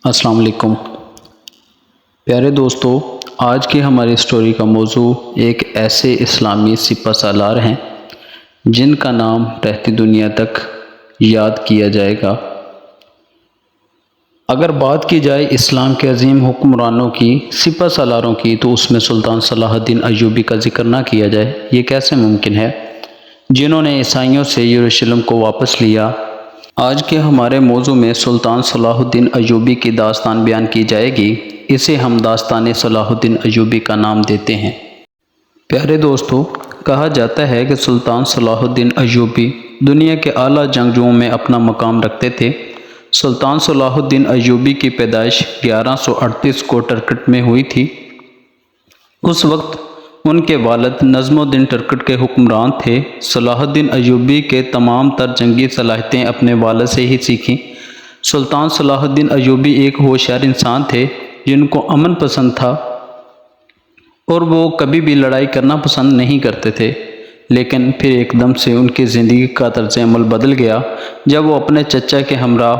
السلام علیکم پیارے دوستو، آج کی ہماری اسٹوری کا موضوع ایک ایسے اسلامی سپہ سالار ہیں جن کا نام رہتی دنیا تک یاد کیا جائے گا۔ اگر بات کی جائے اسلام کے عظیم حکمرانوں کی، سپہ سالاروں کی، تو اس میں سلطان صلاح الدین ایوبی کا ذکر نہ کیا جائے یہ کیسے ممکن ہے، جنہوں نے عیسائیوں سے یروشلم کو واپس لیا۔ آج کے ہمارے موضوع میں سلطان صلاح الدین ایوبی کی داستان بیان کی جائے گی۔ اسے ہم داستان صلاح الدین ایوبی کا نام دیتے ہیں۔ پیارے دوستو، کہا جاتا ہے کہ سلطان صلاح الدین ایوبی دنیا کے اعلیٰ جنگجوؤں میں اپنا مقام رکھتے تھے۔ سلطان صلاح الدین ایوبی کی پیدائش 1138 کو ٹرکٹ میں ہوئی تھی۔ اس وقت ان کے والد نظم الدین ٹرکٹ کے حکمران تھے۔ صلاح الدین ایوبی کے تمام تر جنگی صلاحیتیں اپنے والد سے ہی سیکھیں۔ سلطان صلاح الدین ایوبی ایک ہوشیار انسان تھے جن کو امن پسند تھا اور وہ کبھی بھی لڑائی کرنا پسند نہیں کرتے تھے، لیکن پھر ایک دم سے ان کی زندگی کا طرز عمل بدل گیا جب وہ اپنے چچا کے ہمراہ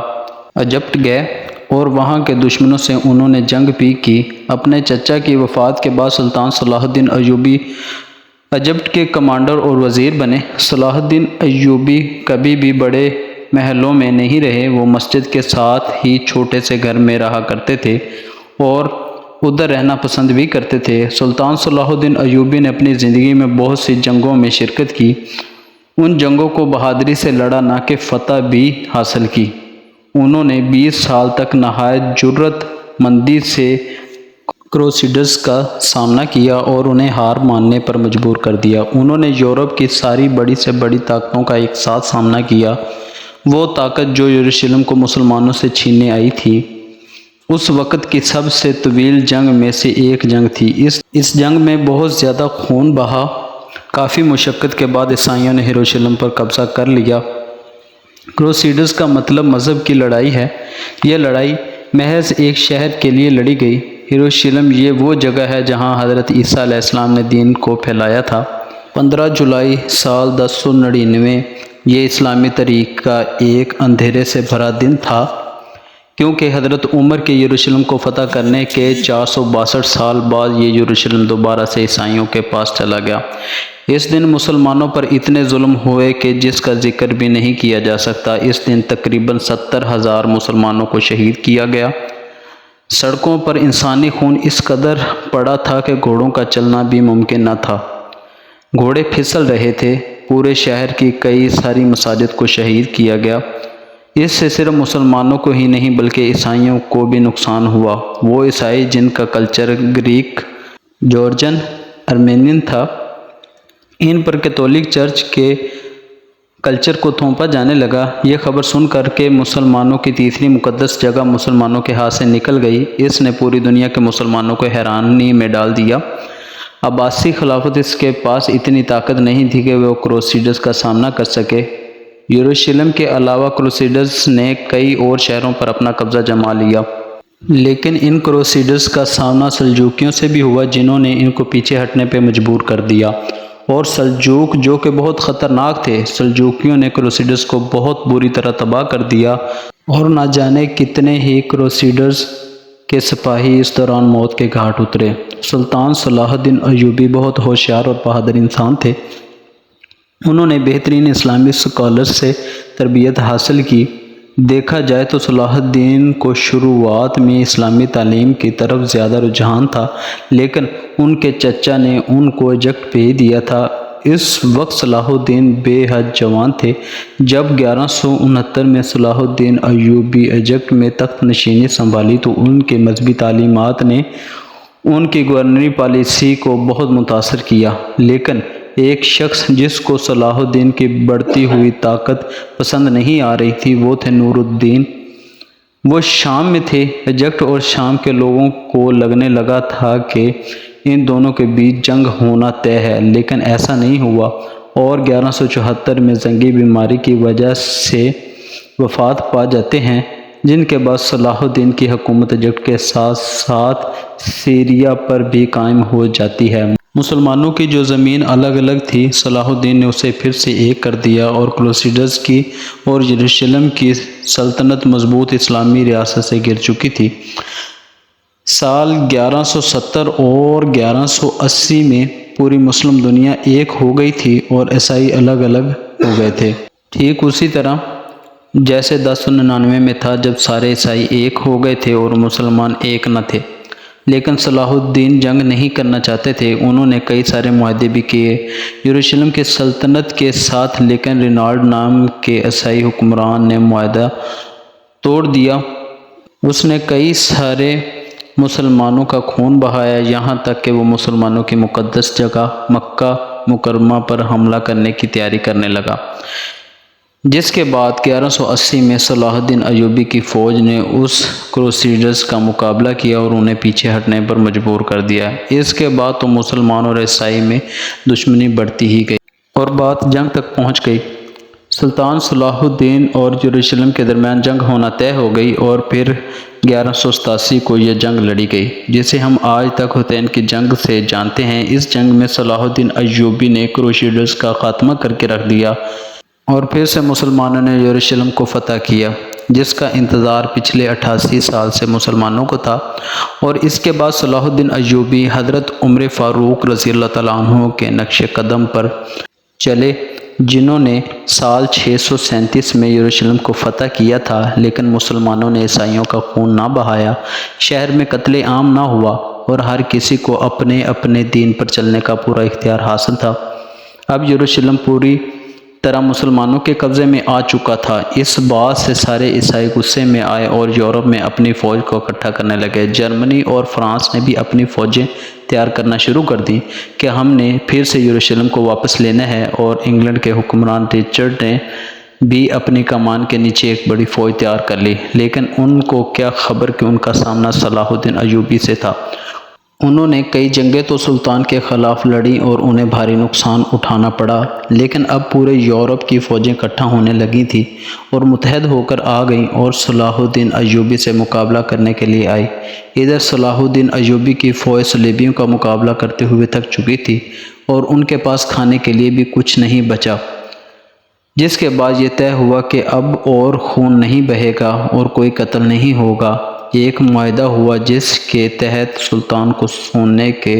ایجپٹ گئے اور وہاں کے دشمنوں سے انہوں نے جنگ بھی کی۔ اپنے چچا کی وفات کے بعد سلطان صلاح الدین ایوبی ایجپٹ کے کمانڈر اور وزیر بنے۔ صلاح الدین ایوبی کبھی بھی بڑے محلوں میں نہیں رہے، وہ مسجد کے ساتھ ہی چھوٹے سے گھر میں رہا کرتے تھے اور ادھر رہنا پسند بھی کرتے تھے۔ سلطان صلاح الدین ایوبی نے اپنی زندگی میں بہت سی جنگوں میں شرکت کی، ان جنگوں کو بہادری سے لڑا، نہ کہ فتح بھی حاصل کی۔ انہوں نے 20 سال تک نہایت جرأت مندی سے کروسیڈرز کا سامنا کیا اور انہیں ہار ماننے پر مجبور کر دیا۔ انہوں نے یورپ کی ساری بڑی سے بڑی طاقتوں کا ایک ساتھ سامنا کیا، وہ طاقت جو یروشلم کو مسلمانوں سے چھیننے آئی تھی۔ اس وقت کی سب سے طویل جنگ میں سے ایک جنگ تھی۔ اس جنگ میں بہت زیادہ خون بہا۔ کافی مشقت کے بعد عیسائیوں نے یروشلم پر قبضہ کر لیا۔ کروسیڈرز کا مطلب مذہب کی لڑائی ہے۔ یہ لڑائی محض ایک شہر کے لیے لڑی گئی۔ یروشلم یہ وہ جگہ ہے جہاں حضرت عیسیٰ علیہ السلام نے دین کو پھیلایا تھا۔ 15 جولائی سال 1099 یہ اسلامی تاریخ کا ایک اندھیرے سے بھرا دن تھا، کیونکہ حضرت عمر کے یروشلم کو فتح کرنے کے 462 سال بعد یہ یروشلم دوبارہ سے عیسائیوں کے پاس چلا گیا۔ اس دن مسلمانوں پر اتنے ظلم ہوئے کہ جس کا ذکر بھی نہیں کیا جا سکتا۔ اس دن تقریباً 70,000 مسلمانوں کو شہید کیا گیا۔ سڑکوں پر انسانی خون اس قدر پڑا تھا کہ گھوڑوں کا چلنا بھی ممکن نہ تھا۔ گھوڑے پھسل رہے تھے۔ پورے شہر کی کئی ساری مساجد کو شہید کیا گیا۔ اس سے صرف مسلمانوں کو ہی نہیں بلکہ عیسائیوں کو بھی نقصان ہوا۔ وہ عیسائی جن کا کلچر گریک، جارجن، ارمینین تھا، ان پر کیتھولک چرچ کے کلچر کو تھوپا جانے لگا۔ یہ خبر سن کر کہ مسلمانوں کی تیسری مقدس جگہ مسلمانوں کے ہاتھ سے نکل گئی، اس نے پوری دنیا کے مسلمانوں کو حیرانی میں ڈال دیا۔ عباسی خلافت اس کے پاس اتنی طاقت نہیں تھی کہ وہ کروسیڈرز کا سامنا کر سکے۔ یروشلم کے علاوہ کروسیڈرز نے کئی اور شہروں پر اپنا قبضہ جما لیا، لیکن ان کروسیڈرز کا سامنا سلجوکیوں سے بھی ہوا، جنہوں نے ان کو پیچھے ہٹنے پہ مجبور کر دیا۔ اور سلجوک جو کہ بہت خطرناک تھے، سلجوکیوں نے کروسیڈرز کو بہت بری طرح تباہ کر دیا اور نہ جانے کتنے ہی کروسیڈرز کے سپاہی اس دوران موت کے گھاٹ اترے۔ سلطان صلاح الدین ایوبی بہت ہوشیار اور بہادر انسان تھے۔ انہوں نے بہترین اسلامی اسکالرز سے تربیت حاصل کی۔ دیکھا جائے تو صلاح الدین کو شروعات میں اسلامی تعلیم کی طرف زیادہ رجحان تھا، لیکن ان کے چچا نے ان کو ایجپٹ بھیج دیا تھا۔ اس وقت صلاح الدین بے حد جوان تھے۔ جب 1169 میں صلاح الدین ایوبی ایجپٹ میں تخت نشینی سنبھالی تو ان کی مذہبی تعلیمات نے ان کی گورنری پالیسی کو بہت متاثر کیا، لیکن ایک شخص جس کو صلاح الدین کی بڑھتی ہوئی طاقت پسند نہیں آ رہی تھی وہ تھے نور الدین۔ وہ شام میں تھے۔ ایجپٹ اور شام کے لوگوں کو لگنے لگا تھا کہ ان دونوں کے بیچ جنگ ہونا طے ہے، لیکن ایسا نہیں ہوا اور 1174 میں زنگی بیماری کی وجہ سے وفات پا جاتے ہیں، جن کے بعد صلاح الدین کی حکومت ایجپٹ کے ساتھ ساتھ سیریا پر بھی قائم ہو جاتی ہے۔ مسلمانوں کی جو زمین الگ الگ تھی صلاح الدین نے اسے پھر سے ایک کر دیا اور کروسیڈرز کی اور یروشلم کی سلطنت مضبوط اسلامی ریاست سے گر چکی تھی۔ سال 1170 اور 1180 میں پوری مسلم دنیا ایک ہو گئی تھی اور عیسائی الگ الگ ہو گئے تھے، ٹھیک اسی طرح جیسے 1099 میں تھا جب سارے عیسائی ایک ہو گئے تھے اور مسلمان ایک نہ تھے۔ لیکن صلاح الدین جنگ نہیں کرنا چاہتے تھے، انہوں نے کئی سارے معاہدے بھی کیے یروشلم کی سلطنت کے ساتھ، لیکن رینالڈ نام کے عیسائی حکمران نے معاہدہ توڑ دیا۔ اس نے کئی سارے مسلمانوں کا خون بہایا، یہاں تک کہ وہ مسلمانوں کی مقدس جگہ مکہ مکرمہ پر حملہ کرنے کی تیاری کرنے لگا، جس کے بعد 1180 میں صلاح الدین ایوبی کی فوج نے اس کروسیڈرز کا مقابلہ کیا اور انہیں پیچھے ہٹنے پر مجبور کر دیا۔ اس کے بعد تو مسلمان اور عیسائی میں دشمنی بڑھتی ہی گئی اور بات جنگ تک پہنچ گئی۔ سلطان صلاح الدین اور یروشلم کے درمیان جنگ ہونا طے ہو گئی اور پھر 1187 کو یہ جنگ لڑی گئی، جسے ہم آج تک حطین کی جنگ سے جانتے ہیں۔ اس جنگ میں صلاح الدین ایوبی نے کروسیڈرز کا خاتمہ کر کے رکھ دیا اور پھر سے مسلمانوں نے یروشلم کو فتح کیا، جس کا انتظار پچھلے 88 سال سے مسلمانوں کو تھا۔ اور اس کے بعد صلاح الدین ایوبی حضرت عمر فاروق رضی اللہ تعالیٰ عنہ کے نقش قدم پر چلے، جنہوں نے سال 637 میں یروشلم کو فتح کیا تھا، لیکن مسلمانوں نے عیسائیوں کا خون نہ بہایا، شہر میں قتل عام نہ ہوا اور ہر کسی کو اپنے اپنے دین پر چلنے کا پورا اختیار حاصل تھا۔ اب یروشلم پوری طرح مسلمانوں کے قبضے میں آ چکا تھا۔ اس بات سے سارے عیسائی غصے میں آئے اور یورپ میں اپنی فوج کو اکٹھا کرنے لگے۔ جرمنی اور فرانس نے بھی اپنی فوجیں تیار کرنا شروع کر دیں کہ ہم نے پھر سے یروشلم کو واپس لینا ہے، اور انگلینڈ کے حکمران رچرڈ نے بھی اپنی کمان کے نیچے ایک بڑی فوج تیار کر لی، لیکن ان کو کیا خبر کہ ان کا سامنا صلاح الدین ایوبی سے تھا۔ انہوں نے کئی جنگیں تو سلطان کے خلاف لڑیں اور انہیں بھاری نقصان اٹھانا پڑا، لیکن اب پورے یورپ کی فوجیں اکٹھا ہونے لگی تھیں اور متحد ہو کر آ گئیں اور صلاح الدین ایوبی سے مقابلہ کرنے کے لیے آئی۔ ادھر صلاح الدین ایوبی کی فوج صلیبیوں کا مقابلہ کرتے ہوئے تھک چکی تھی اور ان کے پاس کھانے کے لیے بھی کچھ نہیں بچا، جس کے بعد یہ طے ہوا کہ اب اور خون نہیں بہے گا اور کوئی قتل نہیں ہوگا۔ ایک معاہدہ ہوا جس کے تحت سلطان کو سونے کے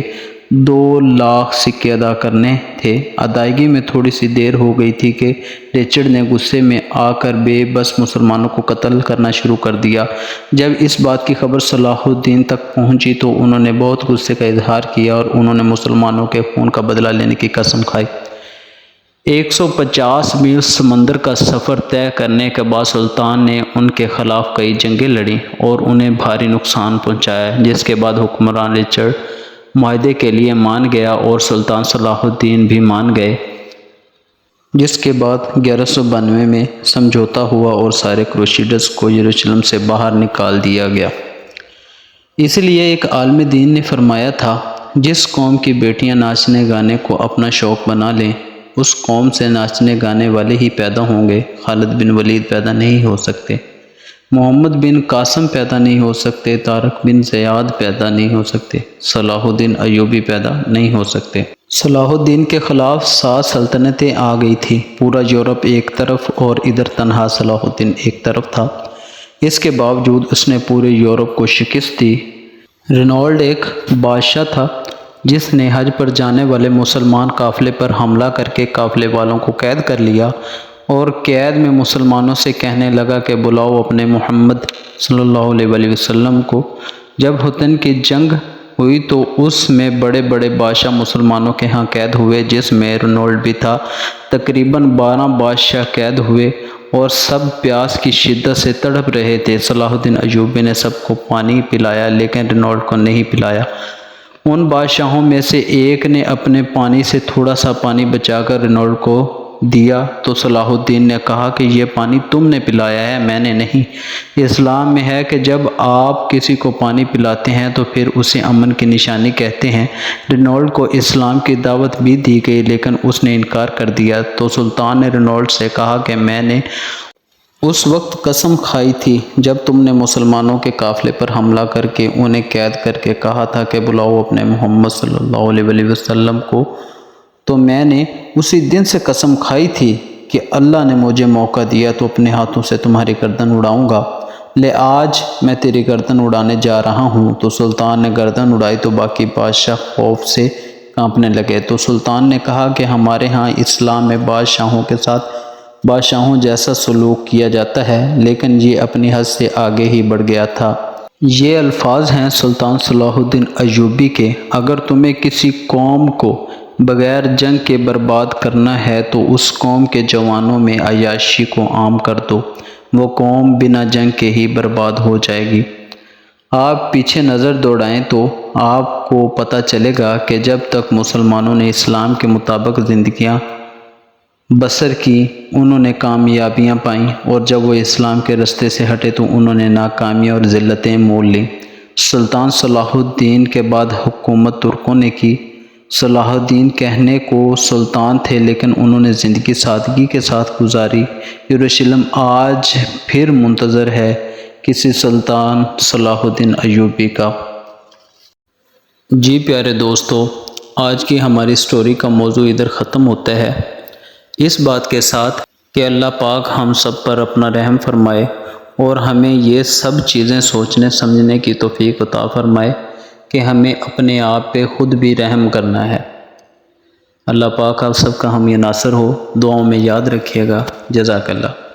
2 لاکھ سکے ادا کرنے تھے۔ ادائیگی میں تھوڑی سی دیر ہو گئی تھی کہ رچرڈ نے غصے میں آ کر بے بس مسلمانوں کو قتل کرنا شروع کر دیا۔ جب اس بات کی خبر صلاح الدین تک پہنچی تو انہوں نے بہت غصے کا اظہار کیا اور انہوں نے مسلمانوں کے خون کا بدلہ لینے کی قسم کھائی۔ 150 میل سمندر کا سفر طے کرنے کے بعد سلطان نے ان کے خلاف کئی جنگیں لڑیں اور انہیں بھاری نقصان پہنچایا، جس کے بعد حکمران رچرڈ معاہدے کے لیے مان گیا اور سلطان صلاح الدین بھی مان گئے، جس کے بعد 1192 میں سمجھوتا ہوا اور سارے کروسیڈرز کو یروشلم سے باہر نکال دیا گیا۔ اس لیے ایک عالم دین نے فرمایا تھا، جس قوم کی بیٹیاں ناچنے گانے کو اپنا شوق بنا لیں، اس قوم سے ناچنے گانے والے ہی پیدا ہوں گے۔ خالد بن ولید پیدا نہیں ہو سکتے، محمد بن قاسم پیدا نہیں ہو سکتے، طارق بن زیاد پیدا نہیں ہو سکتے، صلاح الدین ایوبی پیدا نہیں ہو سکتے۔ صلاح الدین کے خلاف 7 سلطنتیں آ گئی تھیں، پورا یورپ ایک طرف اور ادھر تنہا صلاح الدین ایک طرف تھا۔ اس کے باوجود اس نے پورے یورپ کو شکست دی۔ رینالڈ ایک بادشاہ تھا جس نے حج پر جانے والے مسلمان قافلے پر حملہ کر کے قافلے والوں کو قید کر لیا اور قید میں مسلمانوں سے کہنے لگا کہ بلاؤ اپنے محمد صلی اللہ علیہ وسلم کو۔ جب حطین کی جنگ ہوئی تو اس میں بڑے بڑے بادشاہ مسلمانوں کے ہاں قید ہوئے، جس میں رینالڈ بھی تھا۔ تقریباً 12 بادشاہ قید ہوئے اور سب پیاس کی شدت سے تڑپ رہے تھے۔ صلاح الدین ایوبی نے سب کو پانی پلایا، لیکن رینالڈ کو نہیں پلایا۔ ان بادشاہوں میں سے ایک نے اپنے پانی سے تھوڑا سا پانی بچا کر رینالڈ کو دیا تو صلاح الدین نے کہا کہ یہ پانی تم نے پلایا ہے، میں نے نہیں۔ اسلام میں ہے کہ جب آپ کسی کو پانی پلاتے ہیں تو پھر اسے امن کی نشانی کہتے ہیں۔ رینالڈ کو اسلام کی دعوت بھی دی گئی، لیکن اس نے انکار کر دیا، تو سلطان نے رینالڈ سے کہا کہ میں نے اس وقت قسم کھائی تھی جب تم نے مسلمانوں کے قافلے پر حملہ کر کے انہیں قید کر کے کہا تھا کہ بلاؤ اپنے محمد صلی اللہ علیہ وسلم کو، تو میں نے اسی دن سے قسم کھائی تھی کہ اللہ نے مجھے موقع دیا تو اپنے ہاتھوں سے تمہاری گردن اڑاؤں گا، لے آج میں تیری گردن اڑانے جا رہا ہوں۔ تو سلطان نے گردن اڑائی تو باقی بادشاہ خوف سے کانپنے لگے۔ تو سلطان نے کہا کہ ہمارے ہاں اسلام میں بادشاہوں کے ساتھ بادشاہوں جیسا سلوک کیا جاتا ہے، لیکن یہ اپنی حد سے آگے ہی بڑھ گیا تھا۔ یہ الفاظ ہیں سلطان صلاح الدین ایوبی کے: اگر تمہیں کسی قوم کو بغیر جنگ کے برباد کرنا ہے تو اس قوم کے جوانوں میں عیاشی کو عام کر دو، وہ قوم بنا جنگ کے ہی برباد ہو جائے گی۔ آپ پیچھے نظر دوڑائیں تو آپ کو پتہ چلے گا کہ جب تک مسلمانوں نے اسلام کے مطابق زندگیاں بسر کی انہوں نے کامیابیاں پائیں، اور جب وہ اسلام کے رستے سے ہٹے تو انہوں نے ناکامیاں اور ذلتیں مول لیں۔ سلطان صلاح الدین کے بعد حکومت ترکوں نے کی۔ صلاح الدین کہنے کو سلطان تھے لیکن انہوں نے زندگی سادگی کے ساتھ گزاری۔ یروشلم آج پھر منتظر ہے کسی سلطان صلاح الدین ایوبی کا۔ جی پیارے دوستو، آج کی ہماری سٹوری کا موضوع ادھر ختم ہوتا ہے، اس بات کے ساتھ کہ اللہ پاک ہم سب پر اپنا رحم فرمائے اور ہمیں یہ سب چیزیں سوچنے سمجھنے کی توفیق عطا فرمائے کہ ہمیں اپنے آپ پہ خود بھی رحم کرنا ہے۔ اللہ پاک آپ سب کا حامی ناصر ہو، دعاؤں میں یاد رکھیے گا۔ جزاک اللہ۔